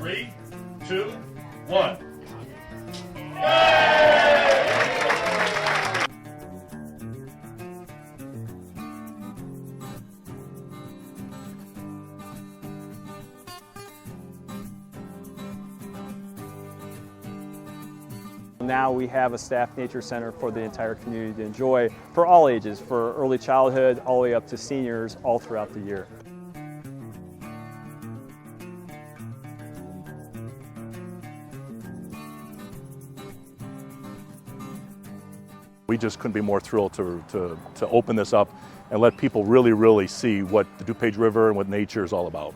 3, 2, 1. Now we have a staff nature center for the entire community to enjoy for all ages, for early childhood all the way up to seniors all throughout the year. We just couldn't be more thrilled to open this up and let people really see what the DuPage River and what nature is all about.